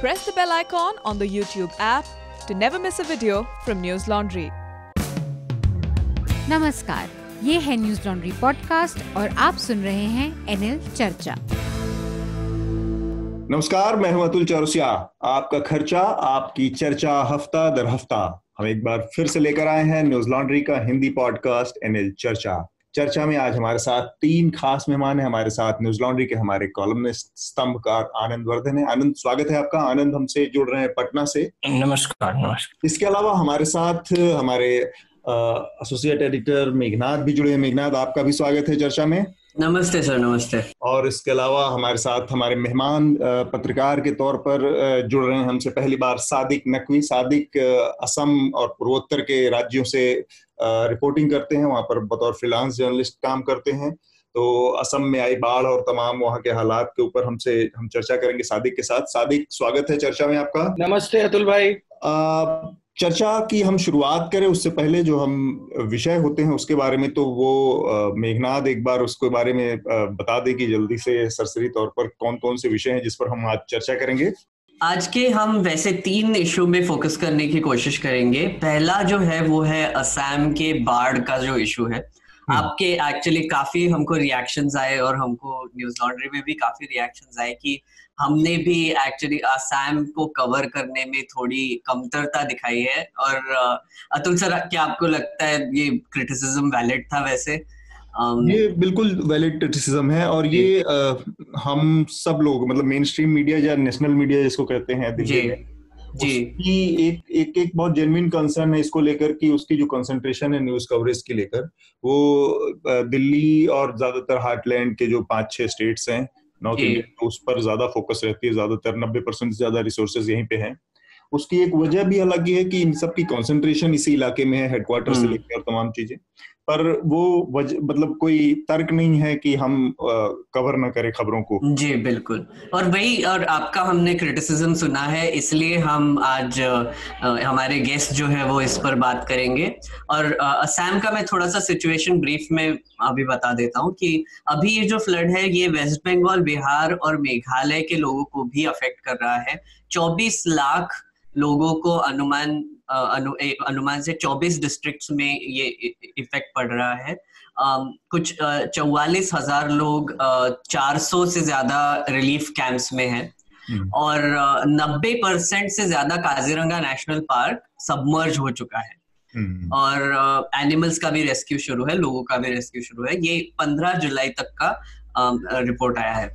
press the bell icon on the YouTube app to never miss a video from News Laundry. नमस्कार, ये है news laundry podcast और आप सुन रहे हैं एनएल चर्चा। नमस्कार, मैं हूं अतुल चौरसिया। आपका खर्चा आपकी चर्चा हफ्ता दर हफ्ता हम एक बार फिर से लेकर आए हैं न्यूज लॉन्ड्री का हिंदी पॉडकास्ट एनएल चर्चा। चर्चा में आज हमारे साथ तीन खास मेहमान हैं। हमारे साथ न्यूज लॉन्ड्री के हमारे कॉलमनिस्ट स्तंभकार आनंद वर्धन है। आनंद, स्वागत है आपका। आनंद हमसे जुड़ रहे हैं पटना से। नमस्कार। इसके अलावा हमारे साथ हमारे एसोसिएट एडिटर मेघनाथ भी जुड़े हैं। मेघनाथ, आपका भी स्वागत है चर्चा में। नमस्ते सर। नमस्ते। और इसके अलावा हमारे साथ हमारे मेहमान पत्रकार के तौर पर जुड़ रहे हैं हमसे पहली बार सादिक नकवी। सादिक असम और पूर्वोत्तर के राज्यों से रिपोर्टिंग करते हैं, वहां पर बतौर फ्रीलांस जर्नलिस्ट काम करते हैं। तो असम में आई बाढ़ और तमाम वहां के हालात के ऊपर हम चर्चा करेंगे सादिक के साथ। सादिक, स्वागत है चर्चा में आपका। नमस्ते अतुल भाई। चर्चा की हम शुरुआत करें उससे पहले जो हम विषय होते हैं उसके बारे में, तो वो मेघनाथ एक बार उसके बारे में बता दे कि जल्दी से सरसरी तौर पर कौन कौन से विषय हैं जिस पर हम आज चर्चा करेंगे। आज के हम वैसे 3 इशू में फोकस करने की कोशिश करेंगे। पहला जो है वो है असम के बाढ़ का जो इशू है। आपके एक्चुअली काफी हमको रिएक्शंस आए और हमको न्यूज लॉन्ड्री में भी काफी रिएक्शंस आए कि हमने भी एक्चुअली असम को कवर करने में थोड़ी कमतरता दिखाई है। और अतुल सर, क्या आपको लगता है ये क्रिटिसिज्म वैलिड था? वैसे ये बिल्कुल वैलिड क्रिटिसिज्म है और ये हम सब लोग, मतलब मेन स्ट्रीम मीडिया या नेशनल मीडिया जिसको कहते हैं दिल्ली में, उसकी एक बहुत जेन्युइन कंसर्न है इसको लेकर कि उसकी जो कंसंट्रेशन है न्यूज कवरेज के लेकर, वो दिल्ली और ज्यादातर हार्टलैंड के जो 5-6 स्टेट्स हैं नॉर्थ इंडिया, तो उस पर ज्यादा फोकस रहती है। ज्यादातर 90% से ज्यादा रिसोर्सेज यहीं पे हैं। उसकी एक वजह भी अलग ही है कि इन सब की कंसंट्रेशन इसी इलाके में है, हेडक्वार्टर से लेकर तमाम चीजें। पर वो मतलब कोई तर्क नहीं है कि हम कवर ना करें खबरों को। जी बिल्कुल। और वही, और आपका हमने क्रिटिसिज्म सुना है, इसलिए हम आज हमारे गेस्ट जो है वो इस पर बात करेंगे। और असम का मैं थोड़ा सा सिचुएशन ब्रीफ में अभी बता देता हूँ कि अभी ये जो फ्लड है ये वेस्ट बंगाल, बिहार और मेघालय के लोगों को भी अफेक्ट कर रहा है। 24 लाख लोगों को अनुमान से 24 डिस्ट्रिक्ट्स में ये इफेक्ट पड़ रहा है। कुछ 44,000 लोग 400 से ज्यादा रिलीफ कैंप्स में हैं और 90% से ज्यादा काजीरंगा नेशनल पार्क सबमर्ज हो चुका है। और एनिमल्स का भी रेस्क्यू शुरू है, लोगों का भी रेस्क्यू शुरू है। ये 15 जुलाई तक का रिपोर्ट आया है।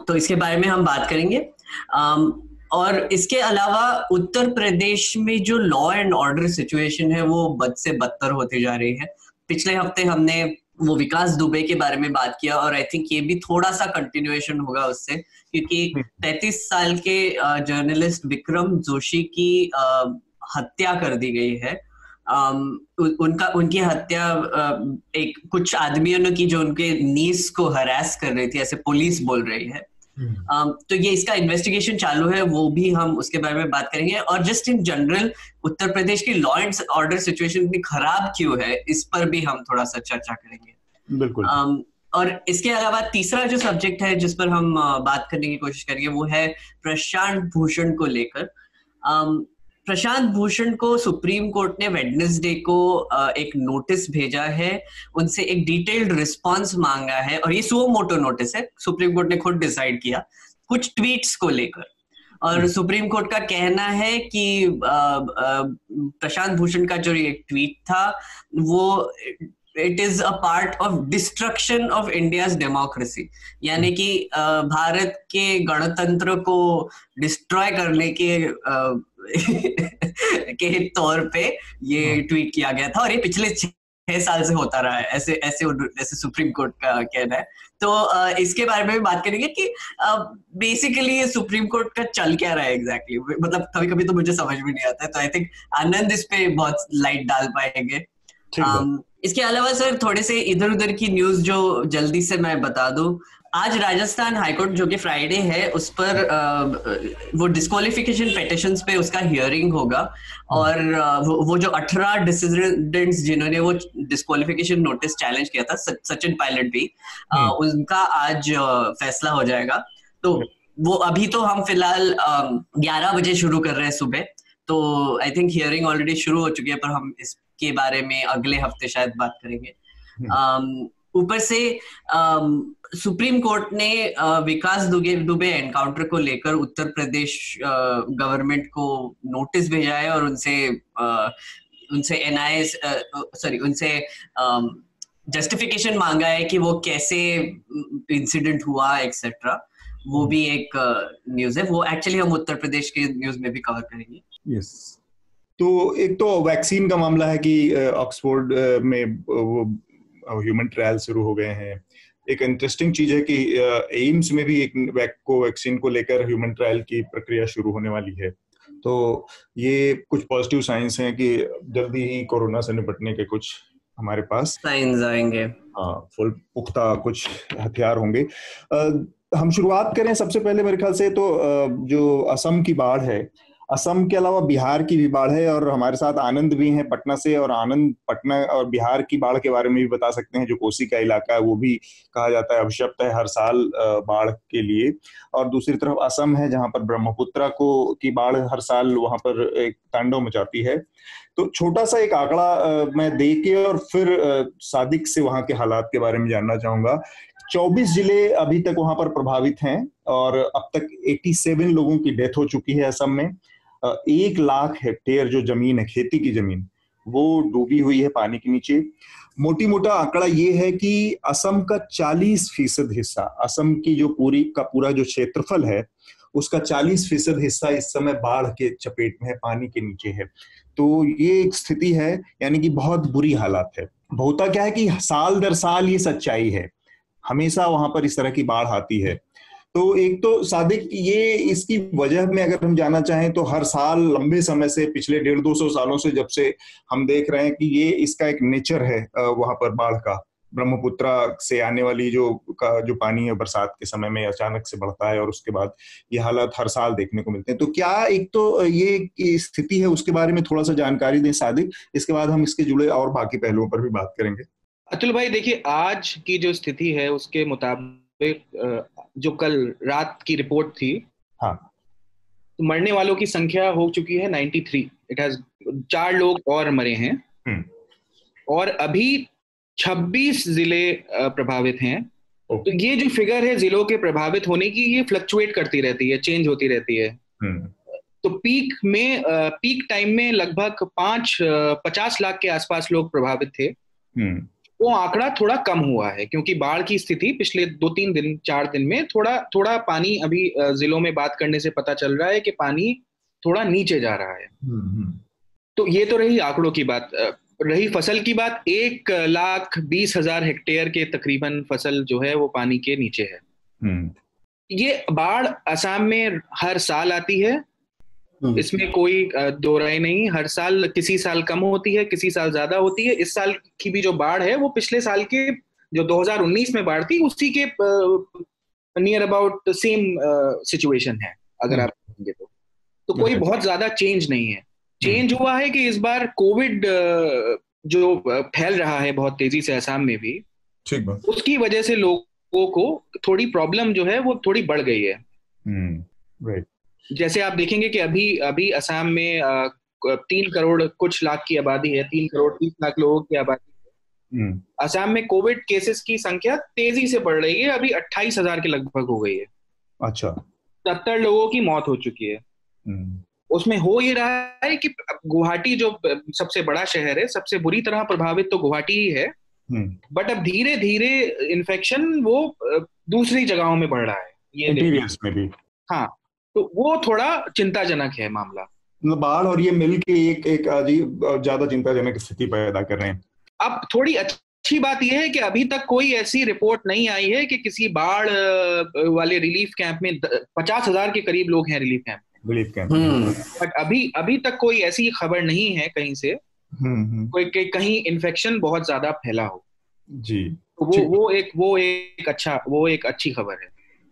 तो इसके बारे में हम बात करेंगे। और इसके अलावा उत्तर प्रदेश में जो लॉ एंड ऑर्डर सिचुएशन है वो बद से बदतर होती जा रही है। पिछले हफ्ते हमने वो विकास दुबे के बारे में बात किया और आई थिंक ये भी थोड़ा सा कंटिन्यूएशन होगा उससे, क्योंकि 33 साल के जर्नलिस्ट विक्रम जोशी की हत्या कर दी गई है। उनकी हत्या एक कुछ आदमियों ने की जो उनके नीस को हरास कर रही थी, ऐसे पुलिस बोल रही है। तो ये इसका इन्वेस्टिगेशन चालू है, वो भी हम उसके बारे में बात करेंगे। और just in general Uttar Pradesh की लॉ एंड ऑर्डर सिचुएशन इतनी खराब क्यों है, इस पर भी हम थोड़ा सा चर्चा करेंगे। बिल्कुल। और इसके अलावा तीसरा जो सब्जेक्ट है जिस पर हम बात करने की कोशिश करेंगे वो है प्रशांत भूषण को लेकर। प्रशांत भूषण को सुप्रीम कोर्ट ने वेडनेसडे को एक नोटिस भेजा है, उनसे एक डिटेल्ड रिस्पांस मांगा है और ये सुओ मोटो नोटिस है, सुप्रीम कोर्ट ने खुद डिसाइड किया कुछ ट्वीट्स को लेकर। और सुप्रीम कोर्ट का कहना है कि प्रशांत भूषण का जो एक ट्वीट था वो it is a part of destruction of India's democracy, यानी कि भारत के गणतंत्र को डिस्ट्रॉय करने के तौर पे ये ट्वीट किया गया था और ये पिछले 6 साल से होता रहा है, ऐसे सुप्रीम कोर्ट का कहना है। तो इसके बारे में भी बात करेंगे कि बेसिकली ये सुप्रीम कोर्ट का चल क्या रहा है एग्जैक्टली। मतलब कभी कभी तो मुझे समझ में नहीं आता है, तो आई थिंक आनंद इस पे बहुत लाइट डाल पाएंगे। इसके अलावा सर थोड़े से इधर उधर की न्यूज जो जल्दी से मैं बता दूं। आज राजस्थान हाईकोर्ट जो कि फ्राइडे है उस पर वो डिस्क्वालिफिकेशन पेटिशंस पे उसका हियरिंग होगा और वो जो 18 डिसिडेंट्स जिन्होंने वो डिस्क्वालिफिकेशन नोटिस चैलेंज किया था, सचिन पायलट भी, उनका आज फैसला हो जाएगा। तो वो अभी तो हम फिलहाल 11 बजे शुरू कर रहे हैं सुबह, तो आई थिंक हियरिंग ऑलरेडी शुरू हो चुकी है, पर हम इसके बारे में अगले हफ्ते शायद बात करेंगे। ऊपर से सुप्रीम कोर्ट ने विकास दुबे एनकाउंटर को लेकर उत्तर प्रदेश गवर्नमेंट को नोटिस भेजा है और उनसे जस्टिफिकेशन मांगा है कि वो कैसे इंसिडेंट हुआ एक्सेट्रा। वो भी एक न्यूज है, वो एक्चुअली हम उत्तर प्रदेश के न्यूज में भी कवर करेंगे। यस, तो एक तो वैक्सीन का मामला है कि ऑक्सफोर्ड में वो ह्यूमन ट्रायल शुरू हो गए हैं। एक इंटरेस्टिंग चीज है कि एम्स में भी एक वैक्सीन को लेकर ह्यूमन ट्रायल की प्रक्रिया शुरू होने वाली है। तो ये कुछ पॉजिटिव साइंस हैं कि जल्दी ही कोरोना से निपटने के कुछ हमारे पास साइंस आएंगे। हाँ, फुल पुख्ता कुछ हथियार होंगे। हम शुरुआत करें सबसे पहले मेरे ख्याल से तो जो असम की बाढ़ है, असम के अलावा बिहार की भी बाढ़ है, और हमारे साथ आनंद भी हैं पटना से, और आनंद पटना और बिहार की बाढ़ के बारे में भी बता सकते हैं। जो कोसी का इलाका है वो भी कहा जाता है अभिशप्त है हर साल बाढ़ के लिए। और दूसरी तरफ असम है जहां पर ब्रह्मपुत्रा की बाढ़ हर साल वहां पर एक तांडव मचाती है। तो छोटा सा एक आंकड़ा मैं दे के और फिर सादिक से वहां के हालात के बारे में जानना चाहूंगा। 24 जिले अभी तक वहां पर प्रभावित हैं और अब तक 87 लोगों की डेथ हो चुकी है असम में। 1 लाख हेक्टेयर जो जमीन है, खेती की जमीन, वो डूबी हुई है पानी के नीचे। मोटी मोटा आंकड़ा ये है कि असम का 40% हिस्सा, असम की जो पूरा जो क्षेत्रफल है उसका 40% हिस्सा इस समय बाढ़ के चपेट में है, पानी के नीचे है। तो ये एक स्थिति है, यानी कि बहुत बुरी हालात है। होता क्या है कि साल दर साल ये सच्चाई है, हमेशा वहां पर इस तरह की बाढ़ आती है। तो एक तो सादिक, ये इसकी वजह में अगर हम जानना चाहें तो हर साल लंबे समय से, पिछले 150-200 सालों से जब से हम देख रहे हैं कि ये इसका एक नेचर है वहां पर बाढ़ का। ब्रह्मपुत्रा से आने वाली जो पानी है बरसात के समय में अचानक से बढ़ता है और उसके बाद ये हालात हर साल देखने को मिलते हैं। तो क्या एक तो ये स्थिति है, उसके बारे में थोड़ा सा जानकारी दें सादिक, इसके बाद हम इसके जुड़े और बाकी पहलुओं पर भी बात करेंगे। अतुल भाई, देखिए आज की जो स्थिति है उसके मुताबिक जो कल रात की रिपोर्ट थी, हाँ, तो मरने वालों की संख्या हो चुकी है 93। 4 लोग और मरे हैं और अभी 26 जिले प्रभावित हैं। तो ये जो फिगर है जिलों के प्रभावित होने की, ये फ्लक्चुएट करती रहती है, चेंज होती रहती है। तो पीक टाइम में लगभग 50 लाख के आसपास लोग प्रभावित थे। वो आंकड़ा थोड़ा कम हुआ है क्योंकि बाढ़ की स्थिति पिछले 4 दिन में थोड़ा पानी, अभी जिलों में बात करने से पता चल रहा है कि पानी थोड़ा नीचे जा रहा है। तो ये तो रही आंकड़ों की बात। रही फसल की बात, 1,20,000 हेक्टेयर के तकरीबन फसल जो है वो पानी के नीचे है। ये बाढ़ असम में हर साल आती है, इसमें कोई दो राय नहीं। हर साल, किसी साल कम होती है, किसी साल ज्यादा होती है। इस साल की भी जो बाढ़ है वो पिछले साल के जो 2019 में बाढ़ थी उसी के नियर अबाउट सेम सिचुएशन है अगर आप देखेंगे तो कोई बहुत ज्यादा चेंज नहीं है। चेंज हुआ है कि इस बार कोविड जो फैल रहा है बहुत तेजी से असम में भी, ठीक बात, उसकी वजह से लोगों को थोड़ी प्रॉब्लम जो है वो थोड़ी बढ़ गई है। राइट। जैसे आप देखेंगे कि अभी असम में 3 करोड़ कुछ लाख की आबादी है, 3 करोड़ 30 लाख लोगों की आबादी है। असम में कोविड केसेस की संख्या तेजी से बढ़ रही है, अभी 28,000 के लगभग हो गई है। अच्छा। 70 लोगों की मौत हो चुकी है। उसमें हो ये रहा है कि गुवाहाटी जो सबसे बड़ा शहर है, सबसे बुरी तरह प्रभावित तो गुवाहाटी ही है, बट अब धीरे धीरे इन्फेक्शन वो दूसरी जगहों में बढ़ रहा है, ये में भी। हाँ, तो वो थोड़ा चिंताजनक है मामला। बाढ़ और ये मिल के एक अजीब ज्यादा चिंताजनक स्थिति पैदा कर रहे हैं। अब थोड़ी अच्छी बात यह है कि अभी तक कोई ऐसी रिपोर्ट नहीं आई है कि किसी बाढ़ वाले रिलीफ कैंप में 50,000 के करीब लोग हैं रिलीफ कैंप। बट अभी तक कोई ऐसी खबर नहीं है कहीं से कोई कहीं इन्फेक्शन बहुत ज्यादा फैला हो जी। तो वो एक अच्छी खबर है।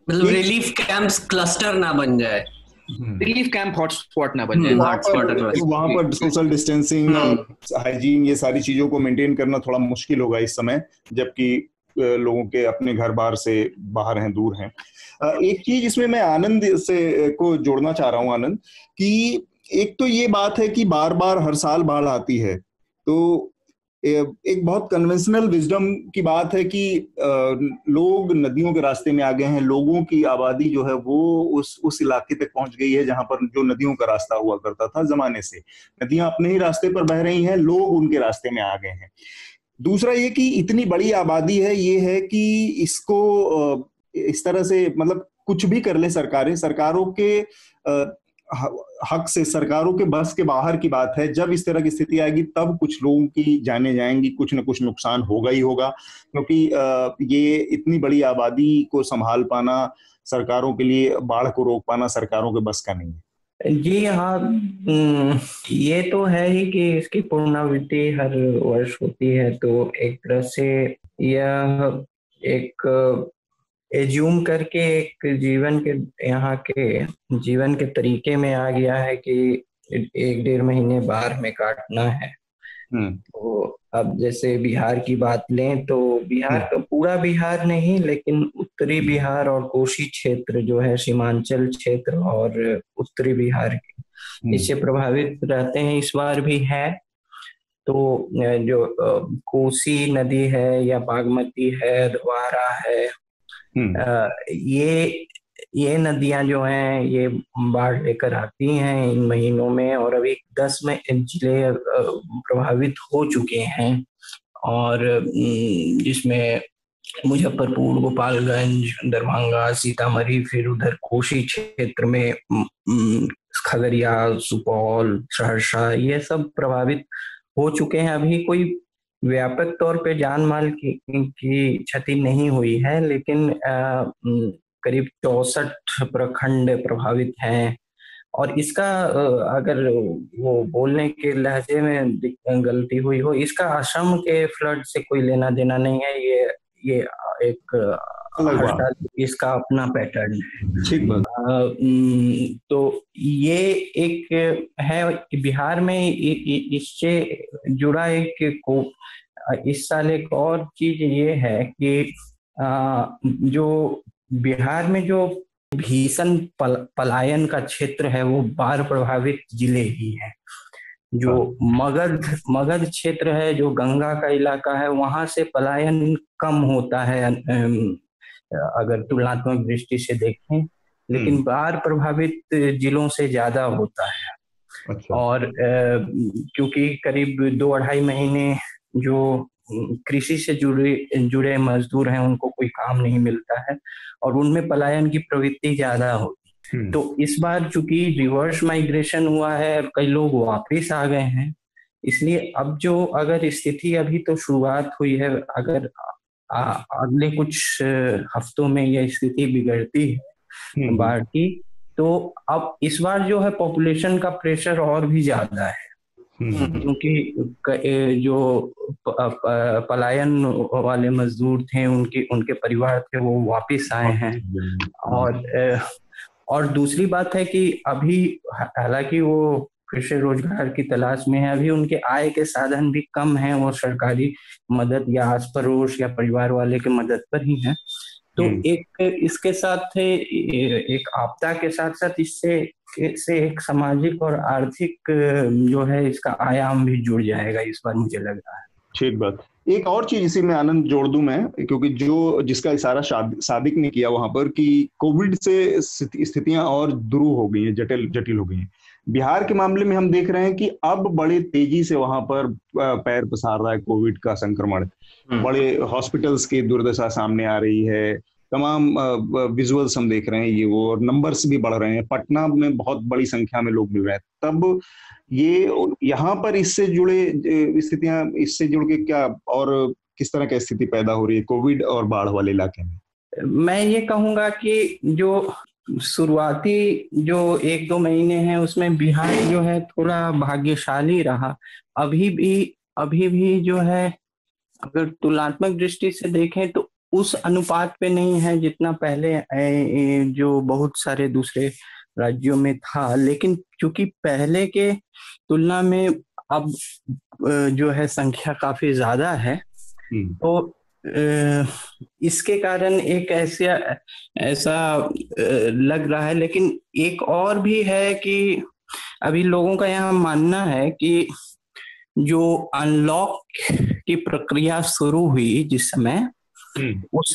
मतलब रिलीफ कैंप्स क्लस्टर ना बन जाए, रिलीफ कैंप हॉटस्पॉट ना बन जाए। वहां पर सोशल डिस्टेंसिंग और हाइजीन, ये सारी चीजों को मेंटेन करना थोड़ा मुश्किल होगा इस समय, जबकि लोगों के अपने घर बार से बाहर हैं, दूर हैं। एक चीज इसमें मैं आनंद से को जोड़ना चाह रहा हूँ, आनंद, कि एक तो ये बात है कि बार बार हर साल बाढ़ आती है, तो एक बहुत कन्वेंशनल विजडम की बात है कि लोग नदियों के रास्ते में आ गए हैं, लोगों की आबादी जो है वो उस इलाके तक पहुंच गई है जहां पर जो नदियों का रास्ता हुआ करता था जमाने से। नदियां अपने ही रास्ते पर बह रही हैं, लोग उनके रास्ते में आ गए हैं। दूसरा ये कि इतनी बड़ी आबादी है, ये है कि इसको इस तरह से मतलब कुछ भी कर ले सरकारें, सरकारों के हक से, सरकारों के बस के बाहर की बात है। जब इस तरह की स्थिति आएगी तब कुछ लोगों की जानें जाएंगी, कुछ न कुछ नुकसान होगा ही होगा, क्योंकि ये इतनी बड़ी आबादी को संभाल पाना सरकारों के लिए, बाढ़ को रोक पाना सरकारों के बस का नहीं है। जी हाँ, ये तो है ही कि इसकी पुनरावृत्ति हर वर्ष होती है, तो एक तरह से यह एक एज्यूम करके एक जीवन के, यहाँ के जीवन के तरीके में आ गया है कि 1-1.5 महीने बाढ़ में काटना है। तो अब जैसे बिहार की बात लें तो बिहार का पूरा बिहार नहीं, लेकिन उत्तरी बिहार और कोशी क्षेत्र जो है, सीमांचल क्षेत्र और उत्तरी बिहार के, इससे प्रभावित रहते हैं, इस बार भी है। तो जो कोसी नदी है या बागमती है, अधवारा है, ये नदियां जो हैं ये बाढ़ लेकर आती हैं इन महीनों में, और अभी 10 में जिले प्रभावित हो चुके हैं, और जिसमें मुजफ्फरपुर, गोपालगंज, दरभंगा, सीतामढ़ी, फिर उधर कोसी क्षेत्र में खगड़िया, सुपौल, सहरसा, ये सब प्रभावित हो चुके हैं। अभी कोई व्यापक तौर पे जान माल की क्षति नहीं हुई है, लेकिन करीब 64 प्रखंड प्रभावित हैं। और इसका अगर वो बोलने के लहजे में गलती हुई हो, इसका असम के फ्लड से कोई लेना देना नहीं है। ये एक इसका अपना पैटर्न है। ठीक बात। तो ये एक है कि बिहार में इससे जुड़ा इस साल एक और चीज ये है कि जो बिहार में जो भीषण पलायन का क्षेत्र है वो बाढ़ प्रभावित जिले ही है। जो मगध क्षेत्र है, जो गंगा का इलाका है, वहां से पलायन कम होता है अगर तुलनात्मक दृष्टि से देखें, लेकिन बाढ़ प्रभावित जिलों से ज्यादा होता है। अच्छा। और क्योंकि करीब 2-2.5 महीने जो कृषि से जुड़े मजदूर हैं उनको कोई काम नहीं मिलता है, और उनमें पलायन की प्रवृत्ति ज्यादा होती है। तो इस बार चूंकि रिवर्स माइग्रेशन हुआ है और कई लोग वापस आ गए हैं, इसलिए अब जो अगर स्थिति, अभी तो शुरुआत हुई है, अगर अगले कुछ हफ्तों में यह स्थिति बिगड़ती है बाढ़ की, तो अब इस बार जो है पॉपुलेशन का प्रेशर और भी ज्यादा है, क्योंकि जो पलायन वाले मजदूर थे, उनके परिवार थे, वो वापस आए हैं। और दूसरी बात है कि अभी हालांकि वो कृषि रोजगार की तलाश में है, अभी उनके आय के साधन भी कम हैं, वो सरकारी मदद या आस पड़ोस या परिवार वाले के मदद पर ही हैं। तो एक इसके साथ एक आपदा के साथ साथ इससे एक सामाजिक और आर्थिक जो है इसका आयाम भी जुड़ जाएगा इस बार, मुझे लग रहा है। ठीक बात। एक और चीज इसी में आनंद जोड़ दूं मैं, क्योंकि जिसका इशारा सादिक ने किया वहां पर कि कोविड से स्थितियां और दुरूह हो गई हैं, जटिल हो गई हैं। बिहार के मामले में हम देख रहे हैं कि अब बड़े तेजी से वहां पर पैर पसार रहा है कोविड का संक्रमण। बड़े हॉस्पिटल्स की दुर्दशा सामने आ रही है, तमाम विजुअल्स हम देख रहे हैं, ये वो, और नंबर्स भी बढ़ रहे हैं। पटना में बहुत बड़ी संख्या में लोग मिल रहे हैं। तब ये यहाँ पर इससे जुड़े स्थितियां, इससे जुड़ के क्या और किस तरह की स्थिति पैदा हो रही है कोविड और बाढ़ वाले इलाके में? मैं ये कहूंगा कि जो शुरुआती जो 1-2 महीने हैं उसमें बिहार जो है थोड़ा भाग्यशाली रहा। अभी भी जो है अगर तुलनात्मक दृष्टि से देखें तो उस अनुपात पे नहीं है जितना पहले जो बहुत सारे दूसरे राज्यों में था, लेकिन चूंकि पहले के तुलना में अब जो है संख्या काफी ज्यादा है, तो इसके कारण एक ऐसा लग रहा है, लेकिन एक और भी है कि अभी लोगों का यहाँ मानना है कि जो अनलॉक की प्रक्रिया शुरू हुई जिस समय, उस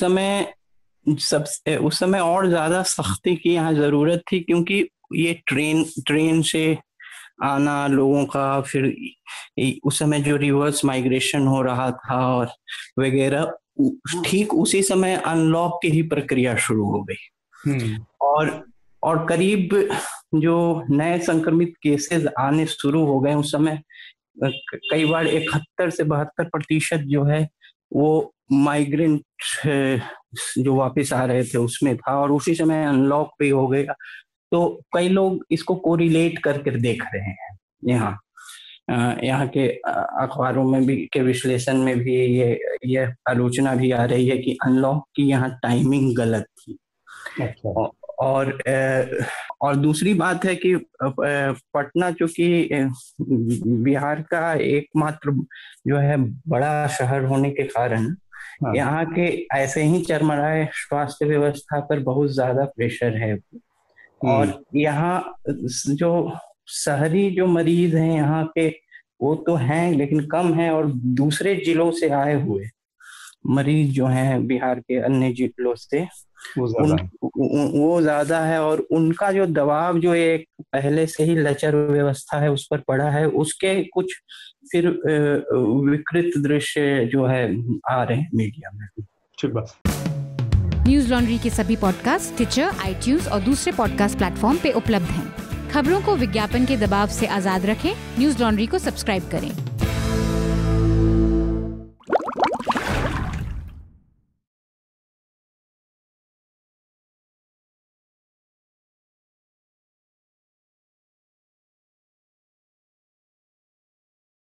समय और ज्यादा सख्ती की यहाँ जरूरत थी, क्योंकि ये ट्रेन से आना लोगों का, फिर उस समय जो रिवर्स माइग्रेशन हो रहा था और वगैरह, ठीक उसी समय अनलॉक की ही प्रक्रिया शुरू हो गई। और करीब जो नए संक्रमित केसेस आने शुरू हो गए उस समय कई बार 71 से 72% जो है वो माइग्रेंट जो वापस आ रहे थे उसमें था, और उसी समय अनलॉक भी हो गया। तो कई लोग इसको कोरिलेट करके देख रहे हैं। यहाँ के अखबारों में भी के विश्लेषण में भी ये आलोचना भी आ रही है कि अनलॉक की यहाँ टाइमिंग गलत थी। अच्छा। और दूसरी बात है कि पटना चूंकि बिहार का एकमात्र जो है बड़ा शहर होने के कारण यहाँ के ऐसे ही चरमराए स्वास्थ्य व्यवस्था पर बहुत ज्यादा प्रेशर है। और यहाँ जो शहरी जो मरीज हैं यहाँ के वो तो हैं लेकिन कम हैं, और दूसरे जिलों से आए हुए मरीज जो हैं बिहार के अन्य जिलों से वो ज्यादा है, और उनका जो दबाव जो एक पहले से ही लचर व्यवस्था है उस पर पड़ा है, उसके कुछ फिर विकृत दृश्य जो है आ रहे हैं मीडिया में। ठीक बात। न्यूज लॉन्ड्री के सभी पॉडकास्ट टिचर, iTunes और दूसरे पॉडकास्ट प्लेटफॉर्म पे उपलब्ध हैं। खबरों को विज्ञापन के दबाव से आजाद रखें, न्यूज लॉन्ड्री को सब्सक्राइब करें।